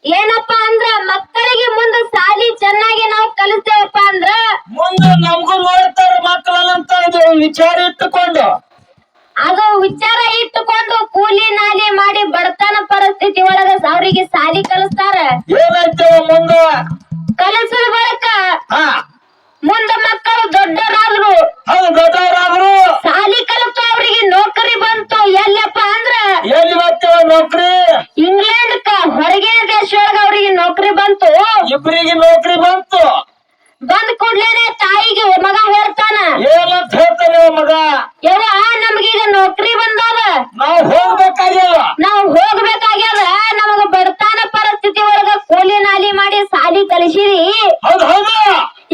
ಏನಪ್ಪಾ ಅಂದ್ರ ಮಕ್ಕಳಿಗೆ ಮುಂದೆ ಸಾಲಿ ಚೆನ್ನಾಗಿ ನಾವು ಕಲಿಸ್ತೇವಪ್ಪ ಅಂದ್ರ ಮುಂದೆ ನಮಗೂ ನೋಡ್ತಾರ ಮಕ್ಕಳನ್ನಂತ ಇದು ವಿಚಾರ ಇಟ್ಟುಕೊಂಡು ಅದು ವಿಚಾರ ಇಟ್ಟುಕೊಂಡು ಕೂಲಿ ನಾಲಿ ಮಾಡಿ ಬಡತನ ಪರಿಸ್ಥಿತಿ ಒಳಗ ಅವರಿಗೆ ಸಾಲಿ ಕಲಿಸ್ತಾರ. ಏನಾಯ್ತವ ಮುಂದೆ ಕಲಿಸಿದ ಬಳಿಕ ಹಾ ಮುಂದೆ ಮಕ್ಕಳು ದೊಡ್ಡರಾದ್ರು ಅದು ದೊಡ್ಡವರಾದ್ರು ಸಾಲಿ ಕಲಿತು ಅವರಿಗೆ ನೌಕರಿ ಬಂತು. ಎಲ್ಲಪ್ಪ ಅಂದ್ರ ಎಲ್ಲಿ ಬರ್ತೇವ ನೌಕರಿ ಇಂಗ್ಲೆಂಡ್ ಹೊರಗಿನ ದೇಶ ಒಳಗ ಅವರಿಗೆ ನೌಕರಿ ಬಂತು. ಇಬ್ಬರಿಗೆ ನೌಕರಿ ಬಂತು. ಬಂದ್ ಕೂಡ್ಲೇನೆ ತಾಯಿಗೆ ಮಗ ಹೇಳ್ತಾನ, ಏನಂತ ಹೇಳ್ತಾನೆ ಮಗ, ಯವ್ವ ನಮ್ಗೀಗ ನೌಕರಿ ಬಂದದ, ನಾವು ಹೋಗ್ಬೇಕಾಗ್ಯವ, ನಾವು ಹೋಗ್ಬೇಕಾಗ್ಯದ. ನಮಗ ಬಡತನ ಪರಿಸ್ಥಿತಿ ಒಳಗ ಕೂಲಿ ನಾಲಿ ಮಾಡಿ ಸಾಲಿ ಕಲಿಸಿರಿ. ಹೌದು ಹೌದು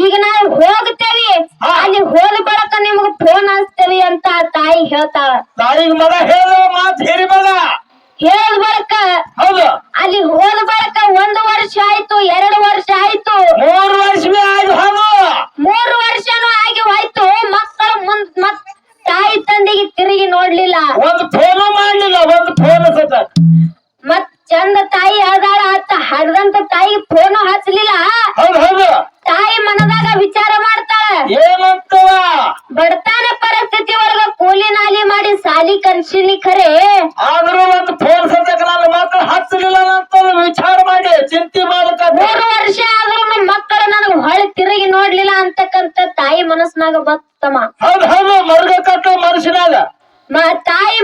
ಈಗ ನಾವು ಹೋಗ್ತೇವಿ, ಅಲ್ಲಿ ಹೋದ ಬಳಕ ನಿಮಗ ಫೋನ್ ಹಚ್ತೇವಿ ಅಂತ ತಾಯಿ ಹೇಳ್ತಾಳ. ತಾಯಿಗೆ ಮಗ ಹೇಳೋ ಮಾತು ಹೇಳಿ ಮಗ ಹೇಳದ ಬಳಕ ಹೌದು ಅಲ್ಲಿ ಹೋದ ಬಳಕ 1 ವರ್ಷ ಆಯ್ತು, 2 ವರ್ಷ ಆಯ್ತು, 3 ವರ್ಷವೇ ಆಯ್ತು. ಹೌದು 3 ವರ್ಷನೂ ಆಗಿ ಹೋಯ್ತು. ಮಕ್ಕಳು ಮತ್ ತಾಯಿ ತಂದೆಗೆ ತಿರುಗಿ ನೋಡ್ಲಿಲ್ಲ, ಒಂದು ಫೋನು ಮಾಡ್ಲಿಲ್ಲ, ಒಂದು ಫೋನ್ ಸತ ಮತ್ ಚಂದ ತಾಯಿ ಹೇಳ್ದಾಳ ಅಂತ ಹಡ್ದಂತ ತಾಯಿ ಫೋನ್ ಹಚ್ಚಲಿಲ್ಲ. ಹೌದು ಹೌದು ತಾಯಿ ಮನದಾಗ ವಿಚಾರ ಮಾಡ್ತಾಳ, ಏನಂತವ ಬಡತನ ಪರಿಸ್ಥಿತಿ ಒಳಗ ಕೂಲಿ ನಾಲಿ ಮಾಡಿ ಸಾಲಿ ಕಲ್ಸಿನಿ ಖರೆ, ಆದ್ರೂ ಒಂದು ಫೋನ್ ಸತಕ ನನ್ನ ಮಕ್ಕಳು ಹಚ್ಚಲಿಲ್ಲ ಅಂತ ವಿಚಾರ ಮಾಡಿ ಚಿಂತೆ ಮಾಡಕ 3 ವರ್ಷ ಆದ್ರೂ ನಮ್ಮ ಮಕ್ಕಳು ನನಗ ಹೊಳೆ ತಿರುಗಿ ನೋಡ್ಲಿಲ್ಲ ಅಂತಕ್ಕಂತ ತಾಯಿ ಮನಸ್ನಾಗ ಬತ್ತಮ್ಮ. ಹೌದು ಹೌದು ಮರ್ಗ ಕಟ್ಟ ಮನುಷ್ಯನಾಗ ತಾಯಿ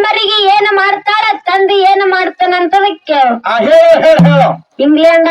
ಮರಗಿ ಏನ್ ಮಾಡ್ತಾಳ, ತಂದೆ ಏನ್ ಮಾಡ್ತಾನಂತದಕ್ಕೆ ಹೇಳು ಹೇಳು ಹೇಳು ಇಂಗ್ಲೆಂಡ್